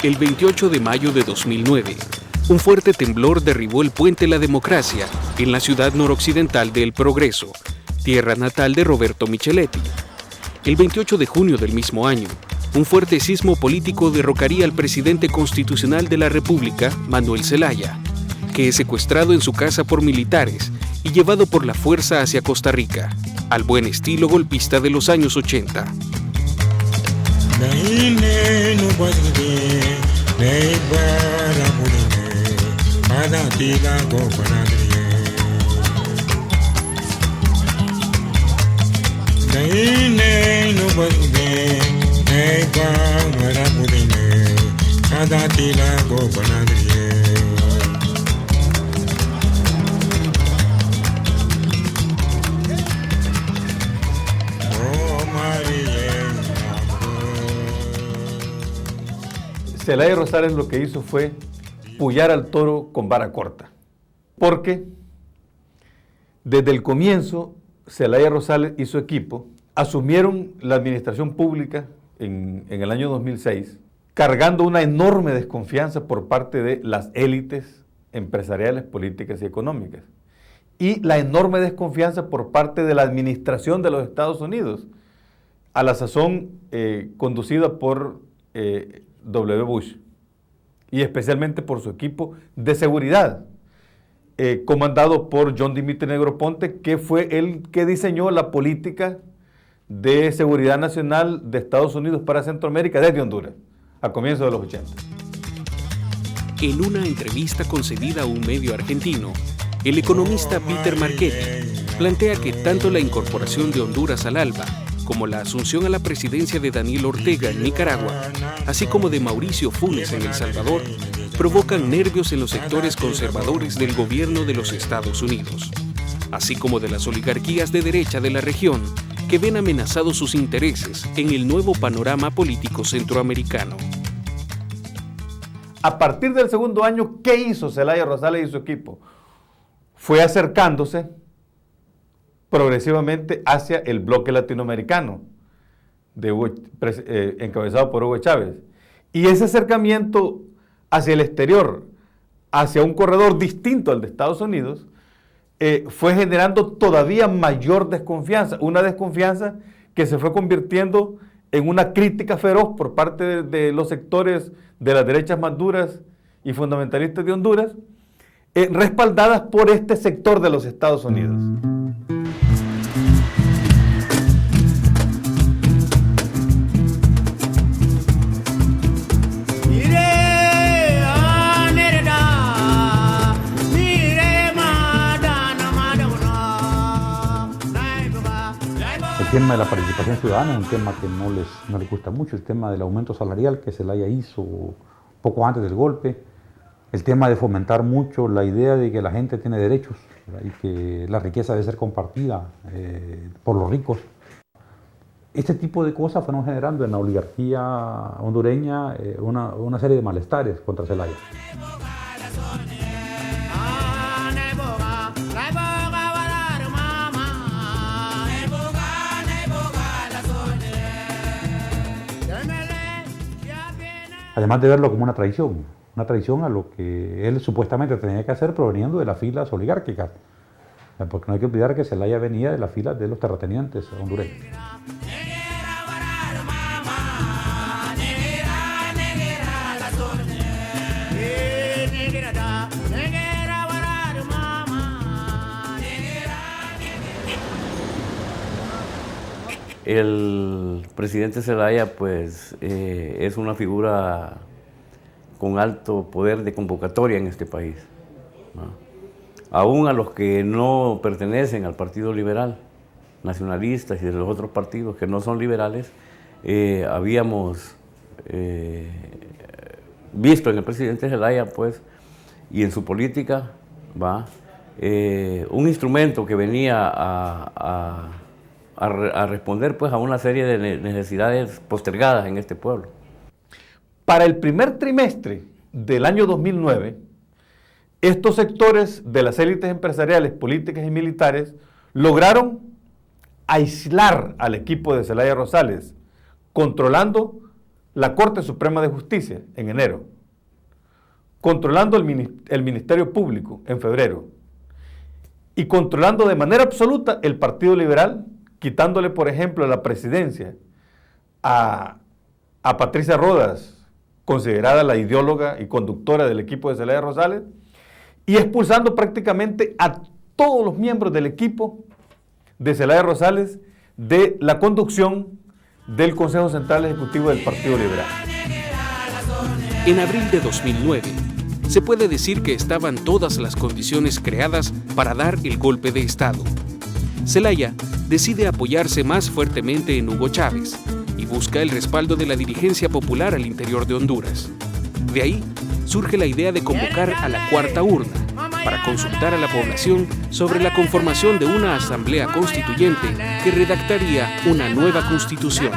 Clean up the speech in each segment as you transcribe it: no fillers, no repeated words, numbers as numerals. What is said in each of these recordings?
El 28 de mayo de 2009, un fuerte temblor derribó el Puente La Democracia en la ciudad noroccidental de El Progreso, tierra natal de Roberto Micheletti. El 28 de junio del mismo año, un fuerte sismo político derrocaría al presidente constitucional de la República, Manuel Zelaya, que es secuestrado en su casa por militares y llevado por la fuerza hacia Costa Rica, al buen estilo golpista de los años 80. Zelaya Rosales lo que hizo fue pullar al toro con vara corta, porque desde el comienzo Zelaya Rosales y su equipo asumieron la administración pública en el año 2006, cargando una enorme desconfianza por parte de las élites empresariales, políticas y económicas, y la enorme desconfianza por parte de la administración de los Estados Unidos, a la sazón conducida por W. Bush, y especialmente por su equipo de seguridad, comandado por John Dimitri Negroponte, que fue el que diseñó la política de seguridad nacional de Estados Unidos para Centroamérica desde Honduras, a comienzos de los 80. En una entrevista concedida a un medio argentino, el economista Peter Marchetti plantea que tanto la incorporación de Honduras al ALBA como la asunción a la presidencia de Daniel Ortega en Nicaragua, así como de Mauricio Funes en El Salvador, provocan nervios en los sectores conservadores del gobierno de los Estados Unidos, así como de las oligarquías de derecha de la región, que ven amenazados sus intereses en el nuevo panorama político centroamericano. A partir del segundo año, ¿qué hizo Zelaya Rosales y su equipo? Fue acercándose progresivamente hacia el bloque latinoamericano, encabezado por Hugo Chávez. Y ese acercamiento hacia el exterior, hacia un corredor distinto al de Estados Unidos, fue generando todavía mayor desconfianza, una desconfianza que se fue convirtiendo en una crítica feroz por parte de los sectores de las derechas más duras y fundamentalistas de Honduras, respaldadas por este sector de los Estados Unidos. El tema de la participación ciudadana es un tema que no les gusta mucho, el tema del aumento salarial que Zelaya hizo poco antes del golpe, el tema de fomentar mucho la idea de que la gente tiene derechos, ¿verdad? Y que la riqueza debe ser compartida por los ricos. Este tipo de cosas fueron generando en la oligarquía hondureña una serie de malestares contra Zelaya. Además de verlo como una traición a lo que él supuestamente tenía que hacer proveniendo de las filas oligárquicas, porque no hay que olvidar que Zelaya venía de las filas de los terratenientes hondureños. El presidente Zelaya pues es una figura con alto poder de convocatoria en este país, ¿no? Aún a los que no pertenecen al Partido Liberal, nacionalistas y de los otros partidos que no son liberales, habíamos visto en el presidente Zelaya pues, y en su política un instrumento que venía a responder pues, a una serie de necesidades postergadas en este pueblo. Para el primer trimestre del año 2009, estos sectores de las élites empresariales, políticas y militares lograron aislar al equipo de Zelaya Rosales, controlando la Corte Suprema de Justicia en enero, controlando el Ministerio Público en febrero y controlando de manera absoluta el Partido Liberal, quitándole, por ejemplo, la presidencia a Patricia Rodas, considerada la ideóloga y conductora del equipo de Zelaya Rosales, y expulsando prácticamente a todos los miembros del equipo de Zelaya Rosales de la conducción del Consejo Central Ejecutivo del Partido Liberal. En abril de 2009, se puede decir que estaban todas las condiciones creadas para dar el golpe de Estado. Zelaya decide apoyarse más fuertemente en Hugo Chávez y busca el respaldo de la dirigencia popular al interior de Honduras. De ahí surge la idea de convocar a la cuarta urna para consultar a la población sobre la conformación de una asamblea constituyente que redactaría una nueva constitución.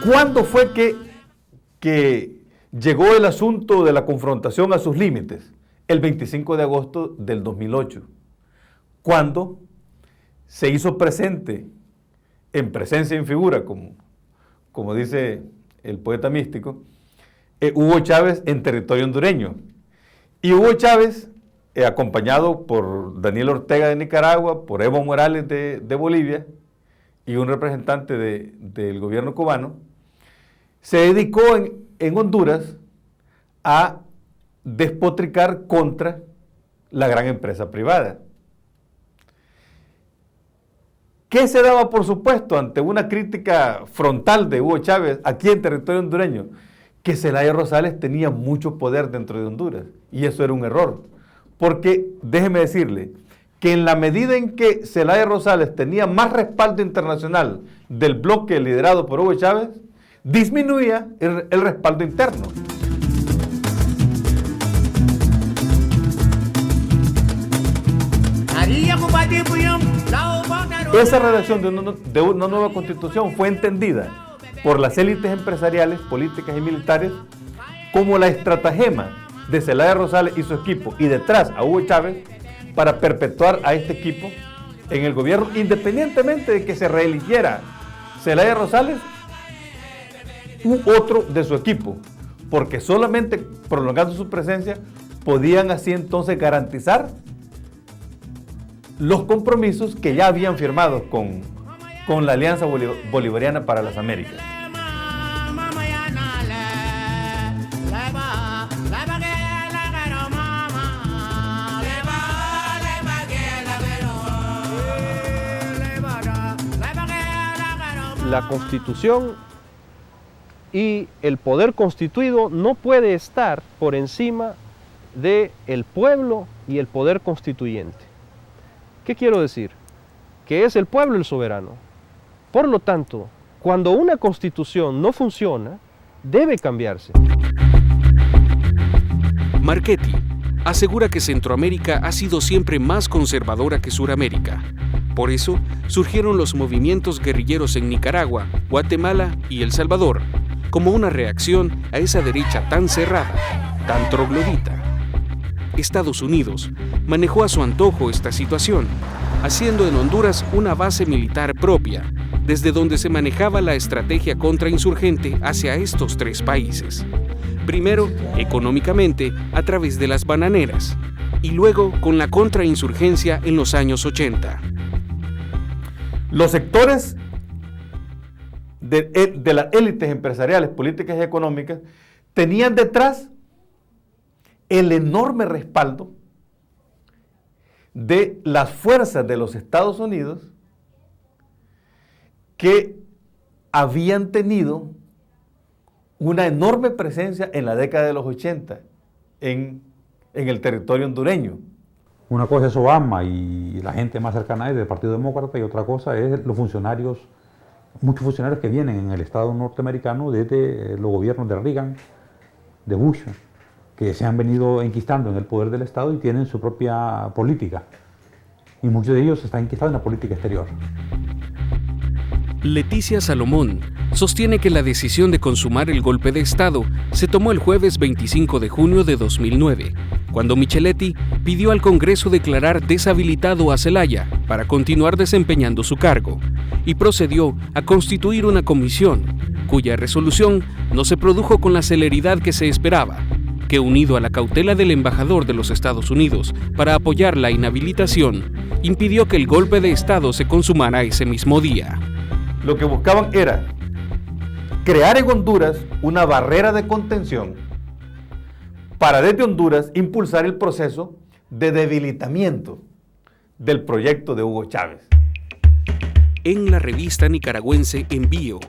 ¿Cuándo fue que llegó el asunto de la confrontación a sus límites? El 25 de agosto del 2008, cuando se hizo presente, en presencia y en figura, como dice el poeta místico, Hugo Chávez en territorio hondureño. Y Hugo Chávez, acompañado por Daniel Ortega de Nicaragua, por Evo Morales de Bolivia y un representante del gobierno cubano, se dedicó en Honduras a despotricar contra la gran empresa privada. ¿Qué se daba, por supuesto, ante una crítica frontal de Hugo Chávez aquí en territorio hondureño? Que Zelaya Rosales tenía mucho poder dentro de Honduras, y eso era un error, porque déjeme decirle que en la medida en que Zelaya Rosales tenía más respaldo internacional del bloque liderado por Hugo Chávez, disminuía el respaldo interno. Esa redacción de una nueva constitución fue entendida por las élites empresariales, políticas y militares como la estratagema de Zelaya Rosales y su equipo, y detrás a Hugo Chávez, para perpetuar a este equipo en el gobierno, independientemente de que se reeligiera Zelaya Rosales u otro de su equipo, porque solamente prolongando su presencia podían así entonces garantizar los compromisos que ya habían firmado con la Alianza Bolivariana para las Américas. La Constitución y el poder constituido no puede estar por encima del pueblo y el poder constituyente. ¿Qué quiero decir? Que es el pueblo el soberano. Por lo tanto, cuando una constitución no funciona, debe cambiarse. Marchetti asegura que Centroamérica ha sido siempre más conservadora que Suramérica. Por eso surgieron los movimientos guerrilleros en Nicaragua, Guatemala y El Salvador, como una reacción a esa derecha tan cerrada, tan troglodita. Estados Unidos manejó a su antojo esta situación, haciendo en Honduras una base militar propia, desde donde se manejaba la estrategia contrainsurgente hacia estos tres países. Primero, económicamente, a través de las bananeras, y luego con la contrainsurgencia en los años 80. Los sectores de las élites empresariales, políticas y económicas tenían detrás el enorme respaldo de las fuerzas de los Estados Unidos, que habían tenido una enorme presencia en la década de los 80 en el territorio hondureño. Una cosa es Obama y la gente más cercana a él del Partido Demócrata, y otra cosa es los funcionarios, muchos funcionarios que vienen en el Estado norteamericano desde los gobiernos de Reagan, de Bush, que se han venido enquistando en el poder del Estado y tienen su propia política. Y muchos de ellos están enquistados en la política exterior. Leticia Salomón sostiene que la decisión de consumar el golpe de Estado se tomó el jueves 25 de junio de 2009, cuando Micheletti pidió al Congreso declarar deshabilitado a Zelaya para continuar desempeñando su cargo, y procedió a constituir una comisión cuya resolución no se produjo con la celeridad que se esperaba, que unido a la cautela del embajador de los Estados Unidos para apoyar la inhabilitación, impidió que el golpe de Estado se consumara ese mismo día. Lo que buscaban era crear en Honduras una barrera de contención para desde Honduras impulsar el proceso de debilitamiento del proyecto de Hugo Chávez. En la revista nicaragüense Envío,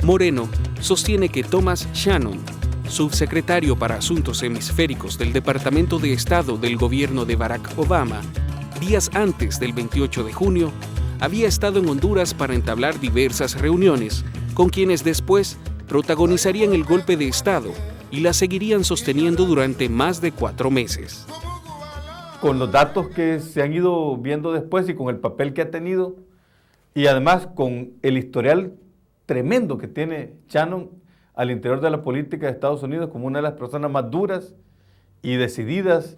Moreno sostiene que Thomas Shannon, subsecretario para Asuntos Hemisféricos del Departamento de Estado del gobierno de Barack Obama, días antes del 28 de junio, había estado en Honduras para entablar diversas reuniones con quienes después protagonizarían el golpe de Estado y la seguirían sosteniendo durante más de 4 meses. Con los datos que se han ido viendo después y con el papel que ha tenido, y además con el historial tremendo que tiene Shannon al interior de la política de Estados Unidos como una de las personas más duras y decididas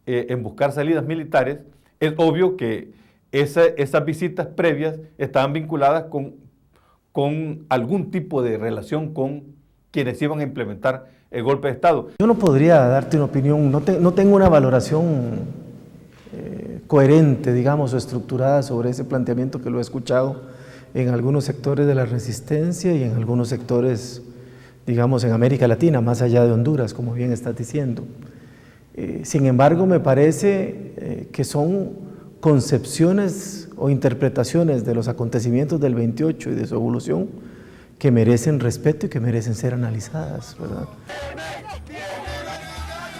en buscar salidas militares, es obvio que esas visitas previas estaban vinculadas con algún tipo de relación con quienes iban a implementar el golpe de Estado. Yo no podría darte una opinión, no tengo una valoración coherente, digamos, o estructurada sobre ese planteamiento que lo he escuchado en algunos sectores de la resistencia y en algunos sectores, digamos, en América Latina, más allá de Honduras, como bien estás diciendo. Sin embargo, me parece que son concepciones o interpretaciones de los acontecimientos del 28 y de su evolución que merecen respeto y que merecen ser analizadas, ¿verdad?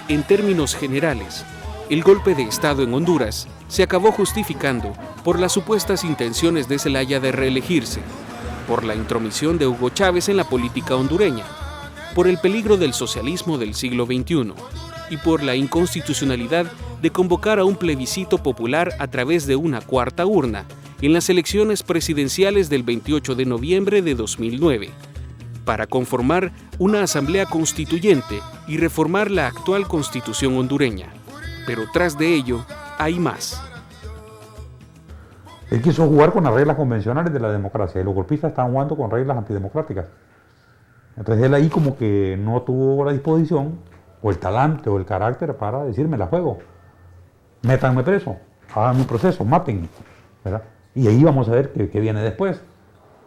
En términos generales, el golpe de Estado en Honduras se acabó justificando por las supuestas intenciones de Zelaya de reelegirse, por la intromisión de Hugo Chávez en la política hondureña, por el peligro del socialismo del siglo XXI y por la inconstitucionalidad de convocar a un plebiscito popular a través de una cuarta urna en las elecciones presidenciales del 28 de noviembre de 2009, para conformar una asamblea constituyente y reformar la actual constitución hondureña. Pero tras de ello, hay más. Él quiso jugar con las reglas convencionales de la democracia y los golpistas estaban jugando con reglas antidemocráticas. Entonces él ahí como que no tuvo la disposición o el talante o el carácter para decirme la juego. Métanme preso, hagan un proceso, maten, ¿verdad? Y ahí vamos a ver qué viene después.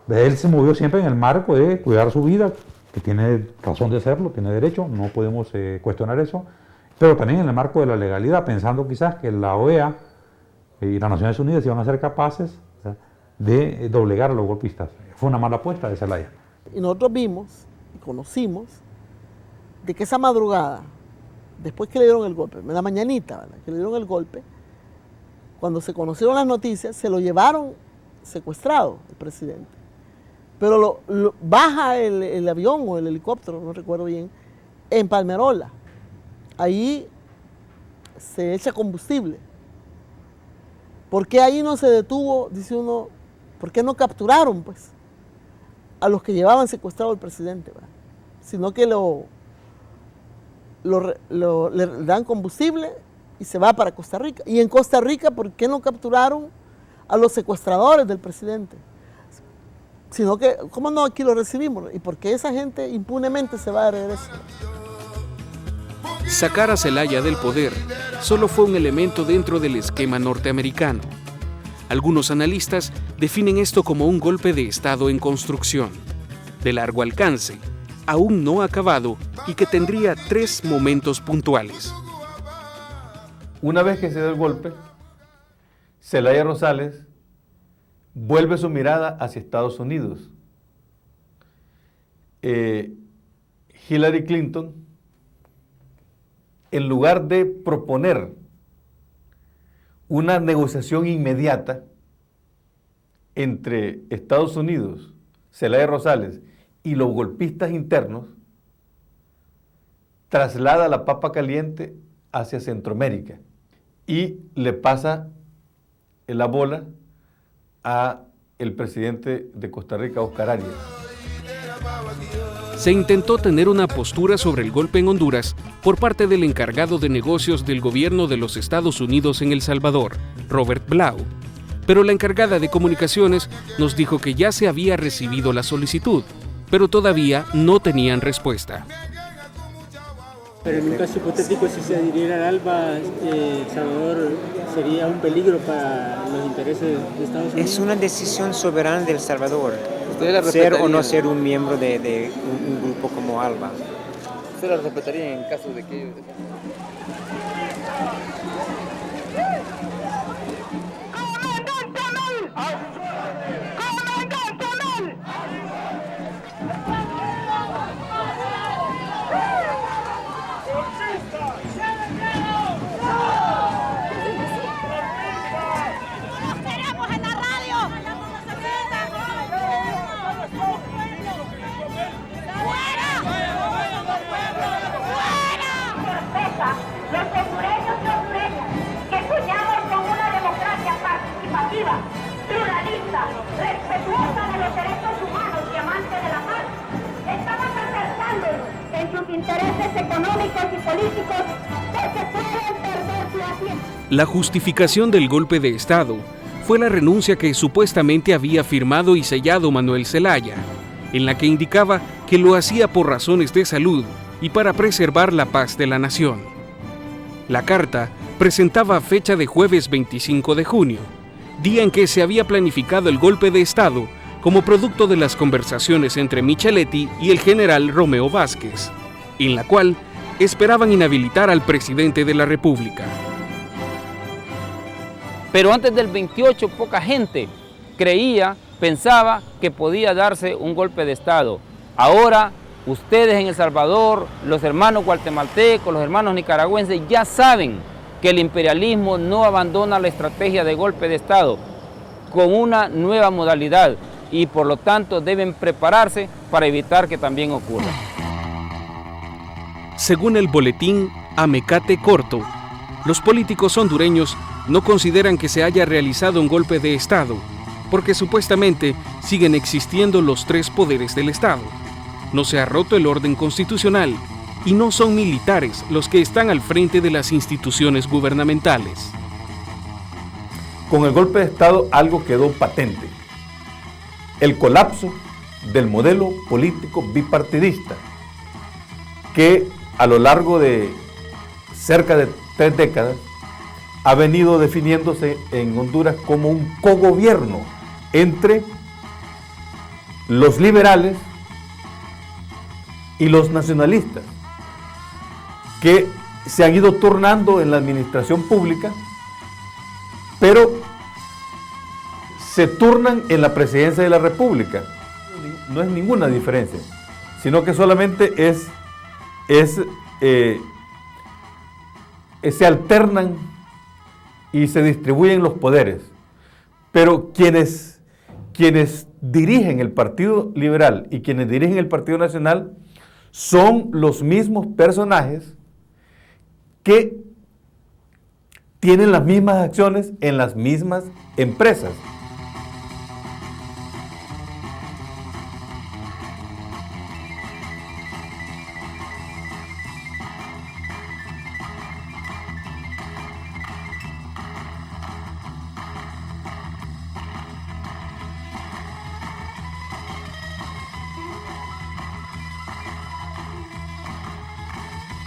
Él se movió siempre en el marco de cuidar su vida, que tiene razón de hacerlo, tiene derecho, no podemos cuestionar eso, pero también en el marco de la legalidad, pensando quizás que la OEA y las Naciones Unidas iban a ser capaces, ¿verdad?, de doblegar a los golpistas. Fue una mala apuesta de Zelaya. Y nosotros vimos y conocimos de que esa madrugada, después que le dieron el golpe, en la mañanita, ¿verdad?, que le dieron el golpe, cuando se conocieron las noticias, se lo llevaron secuestrado el presidente. Pero baja el avión o el helicóptero, no recuerdo bien, en Palmerola. Ahí se echa combustible. ¿Por qué ahí no se detuvo, dice uno, por qué no capturaron, pues, a los que llevaban secuestrado al presidente, ¿verdad? Sino que le dan combustible y se va para Costa Rica. Y en Costa Rica, ¿por qué no capturaron a los secuestradores del presidente? Sino que, ¿cómo no aquí lo recibimos? ¿Y por qué esa gente impunemente se va de regreso? Sacar a Zelaya del poder solo fue un elemento dentro del esquema norteamericano. Algunos analistas definen esto como un golpe de Estado en construcción, de largo alcance, aún no acabado y que tendría 3 momentos puntuales. Una vez que se da el golpe, Zelaya Rosales vuelve su mirada hacia Estados Unidos. Hillary Clinton, en lugar de proponer una negociación inmediata entre Estados Unidos, Zelaya Rosales y los golpistas internos, traslada la papa caliente hacia Centroamérica y le pasa la bola a el presidente de Costa Rica, Oscar Arias. Se intentó tener una postura sobre el golpe en Honduras por parte del encargado de negocios del gobierno de los Estados Unidos en El Salvador, Robert Blau, pero la encargada de comunicaciones nos dijo que ya se había recibido la solicitud pero todavía no tenían respuesta. Pero en un caso hipotético, si se adhiriera al ALBA, El Salvador sería un peligro para los intereses de Estados Unidos. Es una decisión soberana de El Salvador, ser o no ser un miembro de un grupo como ALBA. ¿Usted la respetaría en caso de que ellos... pluralista, respetuosa de los derechos humanos y amante de la paz, estamos acercándonos en sus intereses económicos y políticos que se pueden perder su asiento. La justificación del golpe de Estado fue la renuncia que supuestamente había firmado y sellado Manuel Zelaya, en la que indicaba que lo hacía por razones de salud y para preservar la paz de la nación. La carta presentaba fecha de jueves 25 de junio, día en que se había planificado el golpe de Estado como producto de las conversaciones entre Micheletti y el general Romeo Vázquez, en la cual esperaban inhabilitar al presidente de la República. Pero antes del 28 poca gente pensaba que podía darse un golpe de Estado. Ahora ustedes en El Salvador, los hermanos guatemaltecos, los hermanos nicaragüenses ya saben que el imperialismo no abandona la estrategia de golpe de Estado con una nueva modalidad y por lo tanto deben prepararse para evitar que también ocurra. Según el boletín Amecate Corto, los políticos hondureños no consideran que se haya realizado un golpe de Estado porque supuestamente siguen existiendo los tres poderes del Estado. No se ha roto el orden constitucional y no son militares los que están al frente de las instituciones gubernamentales. Con el golpe de Estado algo quedó patente: el colapso del modelo político bipartidista que a lo largo de cerca de 3 décadas ha venido definiéndose en Honduras como un cogobierno entre los liberales y los nacionalistas, que se han ido turnando en la administración pública, pero se turnan en la presidencia de la República. No es ninguna diferencia, sino que solamente se alternan y se distribuyen los poderes. Pero quienes dirigen el Partido Liberal y quienes dirigen el Partido Nacional son los mismos personajes que tienen las mismas acciones en las mismas empresas.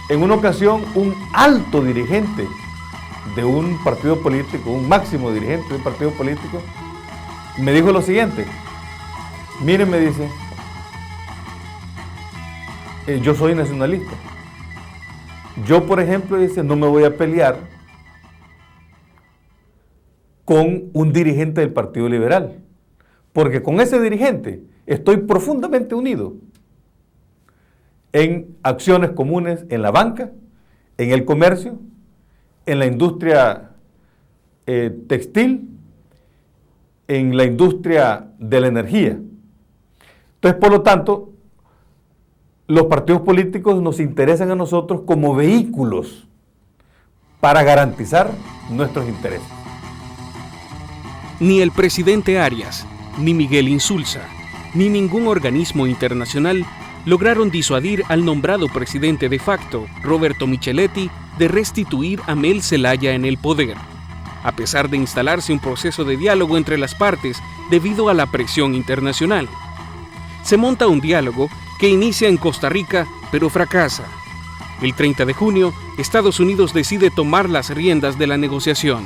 En una ocasión, un alto dirigente de un partido político, un máximo dirigente de un partido político, me dijo lo siguiente: miren, me dice, yo soy nacionalista. Yo, por ejemplo, dice, no me voy a pelear con un dirigente del Partido Liberal, porque con ese dirigente estoy profundamente unido en acciones comunes en la banca, en el comercio, en la industria textil, en la industria de la energía. Entonces, por lo tanto, los partidos políticos nos interesan a nosotros como vehículos para garantizar nuestros intereses. Ni el presidente Arias, ni Miguel Insulza, ni ningún organismo internacional lograron disuadir al nombrado presidente de facto, Roberto Micheletti, de restituir a Mel Zelaya en el poder, a pesar de instalarse un proceso de diálogo entre las partes debido a la presión internacional. Se monta un diálogo que inicia en Costa Rica, pero fracasa. El 30 de junio, Estados Unidos decide tomar las riendas de la negociación.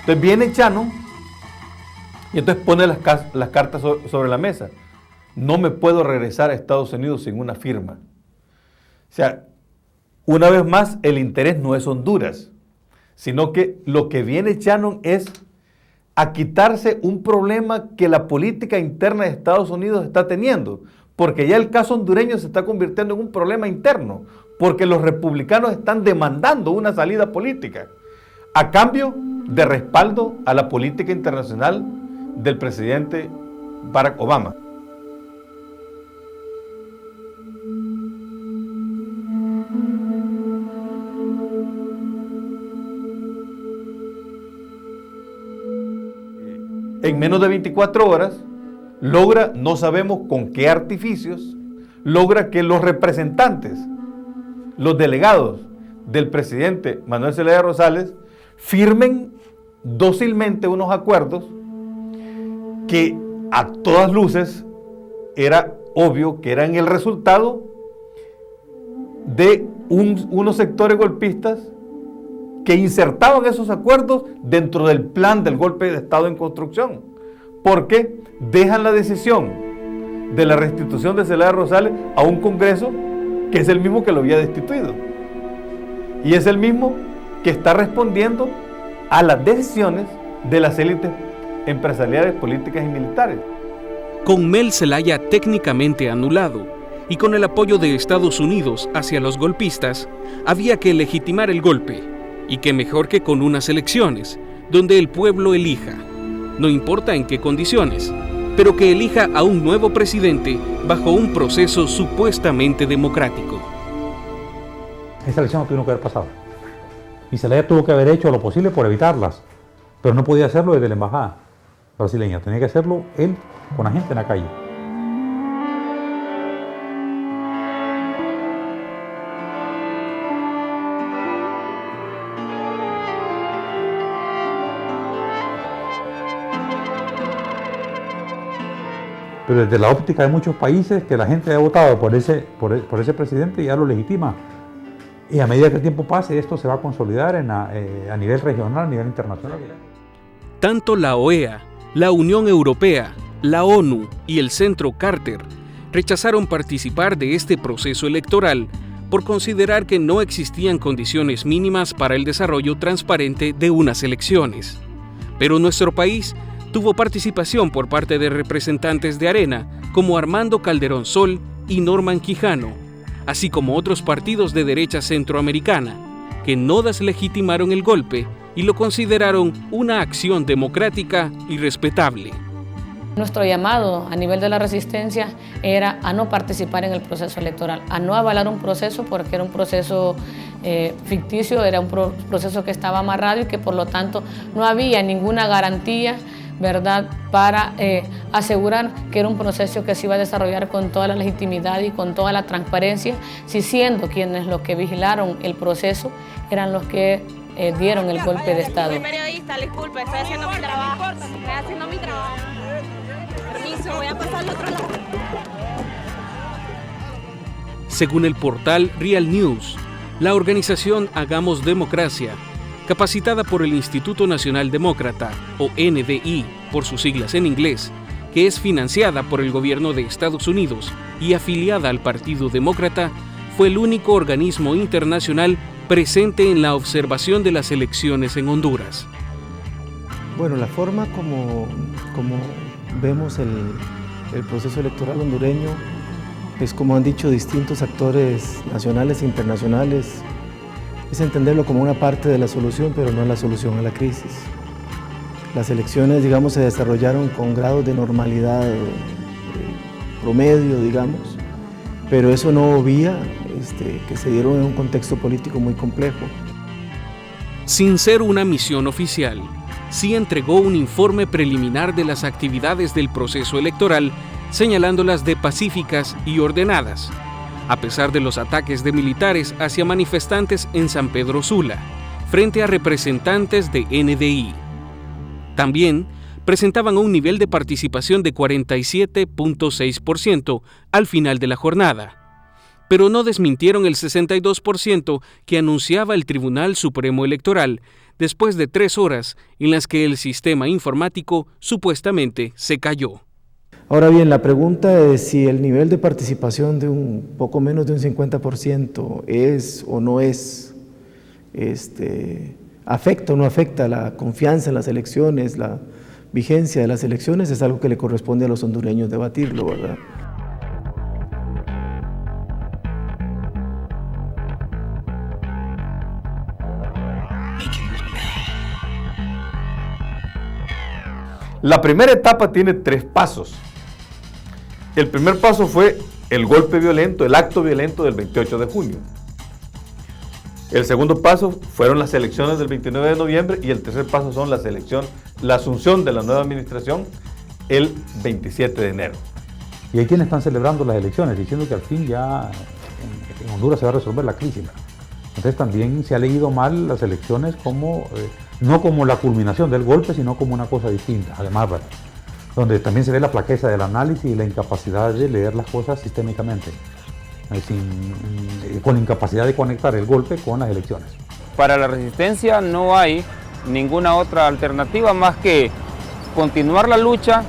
Entonces viene Chano y entonces pone las cartas sobre la mesa. No me puedo regresar a Estados Unidos sin una firma. O sea, una vez más, el interés no es Honduras, sino que lo que viene Chano es a quitarse un problema que la política interna de Estados Unidos está teniendo, porque ya el caso hondureño se está convirtiendo en un problema interno, porque los republicanos están demandando una salida política a cambio de respaldo a la política internacional del presidente Barack Obama. En menos de 24 horas, logra, no sabemos con qué artificios, logra que los representantes, los delegados del presidente Manuel Zelaya Rosales, firmen dócilmente unos acuerdos que a todas luces era obvio que eran el resultado de unos sectores golpistas que insertaban esos acuerdos dentro del plan del golpe de Estado en construcción, porque dejan la decisión de la restitución de Zelaya Rosales a un Congreso que es el mismo que lo había destituido y es el mismo que está respondiendo a las decisiones de las élites empresariales, políticas y militares. Con Mel Zelaya técnicamente anulado y con el apoyo de Estados Unidos hacia los golpistas, había que legitimar el golpe. Y qué mejor que con unas elecciones, donde el pueblo elija, no importa en qué condiciones, pero que elija a un nuevo presidente bajo un proceso supuestamente democrático. Esa elección no tuvo que haber pasado. Y Zelaya tuvo que haber hecho lo posible por evitarlas, pero no podía hacerlo desde la embajada brasileña, tenía que hacerlo él con la gente en la calle. Pero desde la óptica de muchos países que la gente ha votado por ese presidente ya lo legitima. Y a medida que el tiempo pase, esto se va a consolidar a nivel regional, a nivel internacional. Tanto la OEA, la Unión Europea, la ONU y el Centro Carter rechazaron participar de este proceso electoral por considerar que no existían condiciones mínimas para el desarrollo transparente de unas elecciones. Pero nuestro país tuvo participación por parte de representantes de Arena como Armando Calderón Sol y Norman Quijano, así como otros partidos de derecha centroamericana, que no deslegitimaron el golpe y lo consideraron una acción democrática y respetable. Nuestro llamado a nivel de la resistencia era a no participar en el proceso electoral, a no avalar un proceso porque era un proceso ficticio, era un proceso que estaba amarrado y que por lo tanto no había ninguna garantía, ¿verdad?, para asegurar que era un proceso que se iba a desarrollar con toda la legitimidad y con toda la transparencia, si siendo quienes los que vigilaron el proceso eran los que dieron el golpe de Estado. Soy periodista, disculpe, estoy haciendo mi trabajo. Estoy haciendo mi trabajo. Permiso, voy a pasar al otro lado. Según el portal Real News, la organización Hagamos Democracia, capacitada por el Instituto Nacional Demócrata, o NDI por sus siglas en inglés, que es financiada por el gobierno de Estados Unidos y afiliada al Partido Demócrata, fue el único organismo internacional presente en la observación de las elecciones en Honduras. Bueno, la forma como vemos el proceso electoral hondureño es, como han dicho distintos actores nacionales e internacionales, es entenderlo como una parte de la solución, pero no la solución a la crisis. Las elecciones, digamos, se desarrollaron con grados de normalidad promedio, digamos, pero eso no obvia que se dieron en un contexto político muy complejo. Sin ser una misión oficial, sí entregó un informe preliminar de las actividades del proceso electoral, señalándolas de pacíficas y ordenadas, a pesar de los ataques de militares hacia manifestantes en San Pedro Sula, frente a representantes de NDI. También presentaban un nivel de participación de 47.6% al final de la jornada, pero no desmintieron el 62% que anunciaba el Tribunal Supremo Electoral después de 3 horas en las que el sistema informático supuestamente se cayó. Ahora bien, la pregunta es si el nivel de participación de un poco menos de un 50% es o no es, afecta o no afecta la confianza en las elecciones, la vigencia de las elecciones, es algo que le corresponde a los hondureños debatirlo, ¿verdad? La primera etapa tiene 3 pasos. El primer paso fue el golpe violento, el acto violento del 28 de junio. El segundo paso fueron las elecciones del 29 de noviembre y el tercer paso son la asunción de la nueva administración el 27 de enero. Y hay quienes están celebrando las elecciones, diciendo que al fin ya en Honduras se va a resolver la crisis. Entonces también se ha leído mal las elecciones como, no como la culminación del golpe, sino como una cosa distinta, además, ¿verdad? Donde también se ve la flaqueza del análisis y la incapacidad de leer las cosas sistémicamente, con incapacidad de conectar el golpe con las elecciones. Para la resistencia no hay ninguna otra alternativa más que continuar la lucha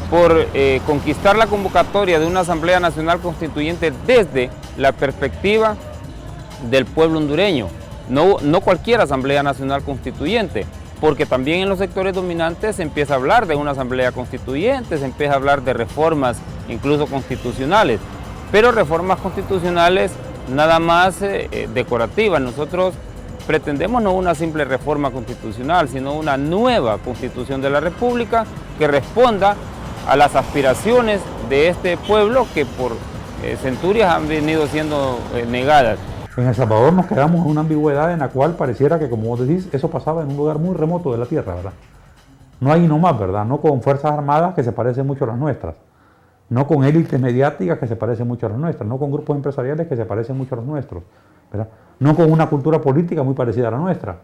por conquistar la convocatoria de una Asamblea Nacional Constituyente desde la perspectiva del pueblo hondureño, no cualquier Asamblea Nacional Constituyente, porque también en los sectores dominantes se empieza a hablar de una Asamblea Constituyente, se empieza a hablar de reformas incluso constitucionales, pero reformas constitucionales nada más decorativas. Nosotros pretendemos no una simple reforma constitucional, sino una nueva Constitución de la República que responda a las aspiraciones de este pueblo que por centurias han venido siendo negadas. En El Salvador nos quedamos en una ambigüedad en la cual pareciera que, como vos decís, eso pasaba en un lugar muy remoto de la tierra, ¿verdad? No hay nomás, ¿verdad? No con fuerzas armadas que se parecen mucho a las nuestras, no con élites mediáticas que se parecen mucho a las nuestras, no con grupos empresariales que se parecen mucho a los nuestros, ¿verdad? No con una cultura política muy parecida a la nuestra.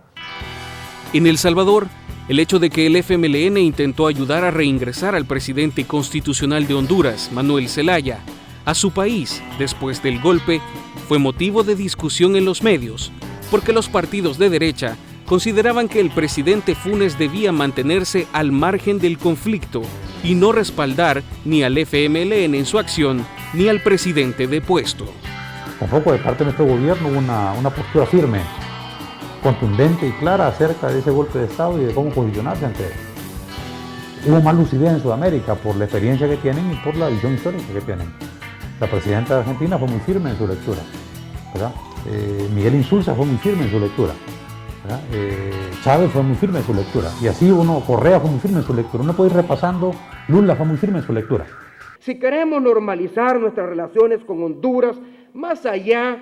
En El Salvador, el hecho de que el FMLN intentó ayudar a reingresar al presidente constitucional de Honduras, Manuel Zelaya, a su país después del golpe, fue motivo de discusión en los medios, porque los partidos de derecha consideraban que el presidente Funes debía mantenerse al margen del conflicto y no respaldar ni al FMLN en su acción, ni al presidente depuesto. Tampoco de parte de nuestro gobierno hubo una postura firme, contundente y clara acerca de ese golpe de Estado y de cómo posicionarse ante él. Hubo más lucidez en Sudamérica por la experiencia que tienen y por la visión histórica que tienen. La presidenta de Argentina fue muy firme en su lectura, ¿verdad? Miguel Insulza fue muy firme en su lectura, ¿verdad? Chávez fue muy firme en su lectura, y así Correa fue muy firme en su lectura. Uno puede ir repasando, Lula fue muy firme en su lectura. Si queremos normalizar nuestras relaciones con Honduras, más allá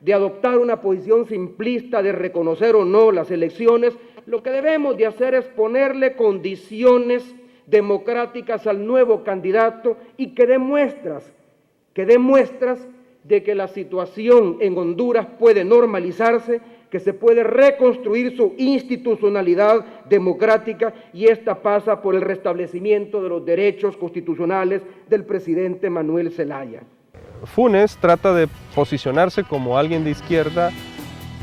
de adoptar una posición simplista de reconocer o no las elecciones, lo que debemos de hacer es ponerle condiciones democráticas al nuevo candidato y que dé muestras de que la situación en Honduras puede normalizarse, que se puede reconstruir su institucionalidad democrática, y esta pasa por el restablecimiento de los derechos constitucionales del presidente Manuel Zelaya. Funes trata de posicionarse como alguien de izquierda,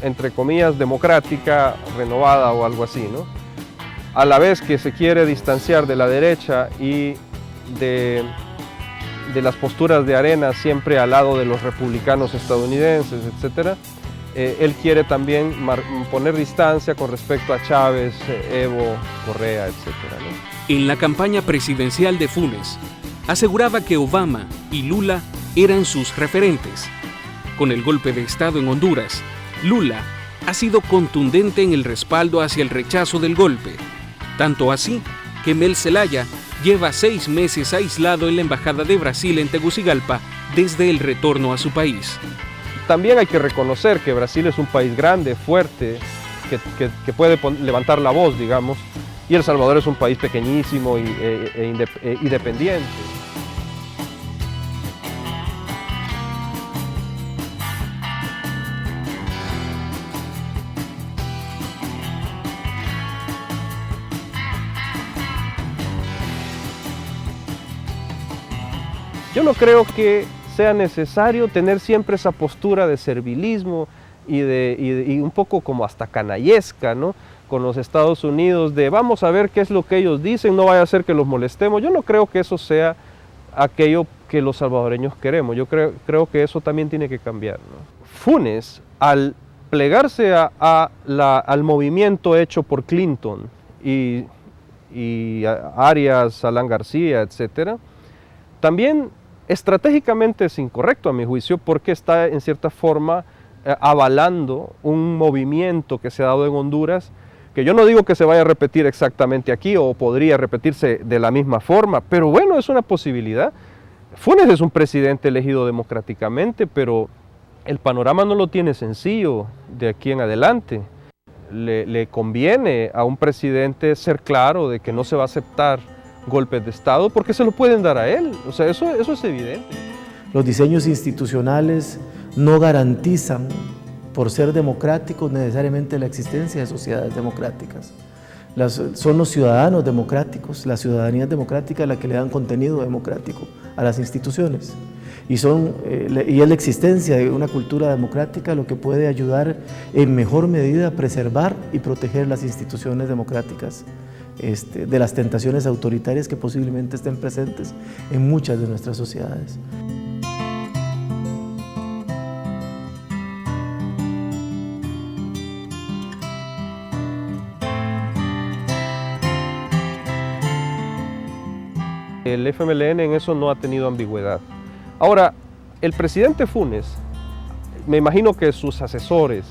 entre comillas, democrática, renovada o algo así, ¿no? A la vez que se quiere distanciar de la derecha y de las posturas de Arena siempre al lado de los republicanos estadounidenses, etc. Él quiere también poner distancia con respecto a Chávez, Evo, Correa, etc., ¿no? En la campaña presidencial de Funes, aseguraba que Obama y Lula eran sus referentes. Con el golpe de Estado en Honduras, Lula ha sido contundente en el respaldo hacia el rechazo del golpe, tanto así que Mel Zelaya lleva 6 meses aislado en la Embajada de Brasil en Tegucigalpa desde el retorno a su país. También hay que reconocer que Brasil es un país grande, fuerte, que puede levantar la voz, digamos, y El Salvador es un país pequeñísimo y dependiente. Yo no creo que sea necesario tener siempre esa postura de servilismo y un poco como hasta canallesca, ¿no?, con los Estados Unidos, de vamos a ver qué es lo que ellos dicen, no vaya a ser que los molestemos. Yo no creo que eso sea aquello que los salvadoreños queremos. Yo creo que eso también tiene que cambiar, ¿no? Funes, al plegarse al movimiento hecho por Clinton y Arias, Alan García, etc., también estratégicamente es incorrecto a mi juicio, porque está en cierta forma avalando un movimiento que se ha dado en Honduras, que yo no digo que se vaya a repetir exactamente aquí o podría repetirse de la misma forma, pero bueno, es una posibilidad. Funes es un presidente elegido democráticamente, pero el panorama no lo tiene sencillo de aquí en adelante. Le conviene a un presidente ser claro de que no se va a aceptar golpes de Estado porque se lo pueden dar a él. O sea, eso es evidente. Los diseños institucionales no garantizan, por ser democráticos, necesariamente la existencia de sociedades democráticas. Son los ciudadanos democráticos, la ciudadanía democrática la que le dan contenido democrático a las instituciones. Y es la existencia de una cultura democrática lo que puede ayudar en mejor medida a preservar y proteger las instituciones democráticas de las tentaciones autoritarias que posiblemente estén presentes en muchas de nuestras sociedades. El FMLN en eso no ha tenido ambigüedad. Ahora, el presidente Funes, me imagino que sus asesores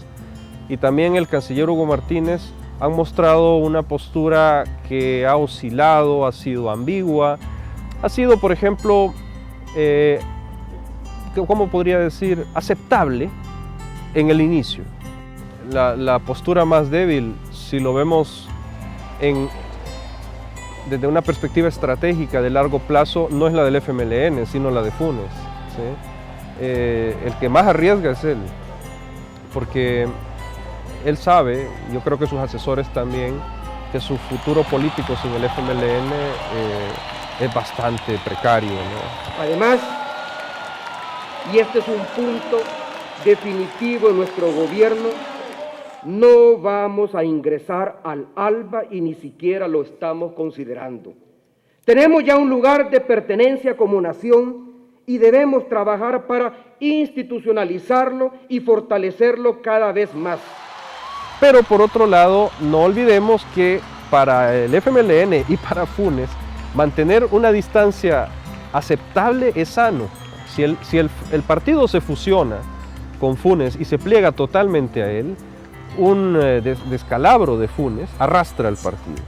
y también el canciller Hugo Martínez han mostrado una postura que ha oscilado, ha sido ambigua, ha sido, por ejemplo, ¿cómo podría decir?, aceptable en el inicio. La postura más débil, si lo vemos desde una perspectiva estratégica de largo plazo, no es la del FMLN, sino la de Funes, ¿sí? El que más arriesga es él, porque él sabe, yo creo que sus asesores también, que su futuro político sin el FMLN es bastante precario, ¿no? Además, y este es un punto definitivo en nuestro gobierno, no vamos a ingresar al ALBA y ni siquiera lo estamos considerando. Tenemos ya un lugar de pertenencia como nación y debemos trabajar para institucionalizarlo y fortalecerlo cada vez más. Pero por otro lado, no olvidemos que para el FMLN y para Funes, mantener una distancia aceptable es sano. Si el partido se fusiona con Funes y se pliega totalmente a él, un descalabro de Funes arrastra al partido.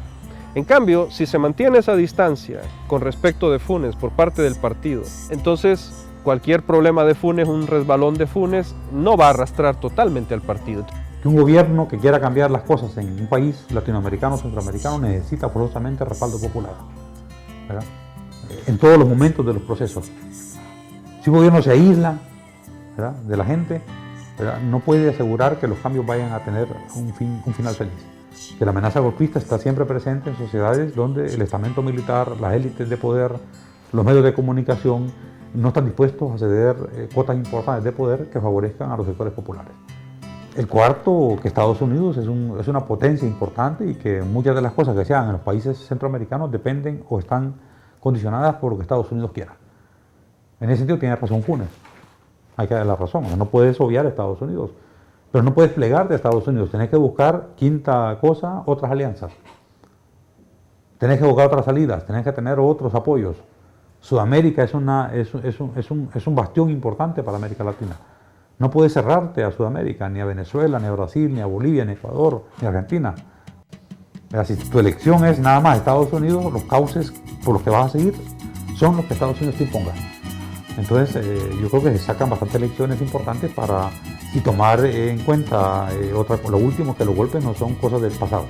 En cambio, si se mantiene esa distancia con respecto de Funes por parte del partido, entonces cualquier problema de Funes, un resbalón de Funes, no va a arrastrar totalmente al partido. Que un gobierno que quiera cambiar las cosas en un país latinoamericano o centroamericano necesita forzosamente respaldo popular, ¿verdad?, en todos los momentos de los procesos. Si un gobierno se aísla, ¿verdad?, de la gente, ¿verdad?, no puede asegurar que los cambios vayan a tener un final feliz. Que la amenaza golpista está siempre presente en sociedades donde el estamento militar, las élites de poder, los medios de comunicación no están dispuestos a ceder cuotas importantes de poder que favorezcan a los sectores populares. El cuarto, que Estados Unidos es una potencia importante y que muchas de las cosas que se hagan en los países centroamericanos dependen o están condicionadas por lo que Estados Unidos quiera. En ese sentido tiene razón Funes. Hay que dar la razón, no puedes obviar a Estados Unidos, pero no puedes plegarte a Estados Unidos, tenés que buscar, quinta cosa, otras alianzas. Tenés que buscar otras salidas, tenés que tener otros apoyos. Sudamérica es un bastión importante para América Latina. No puedes cerrarte a Sudamérica, ni a Venezuela, ni a Brasil, ni a Bolivia, ni a Ecuador, ni a Argentina. Si tu elección es nada más Estados Unidos, los cauces por los que vas a seguir son los que Estados Unidos te impongan. Entonces yo creo que se sacan bastantes lecciones importantes y tomar en cuenta lo último, que los golpes no son cosas del pasado.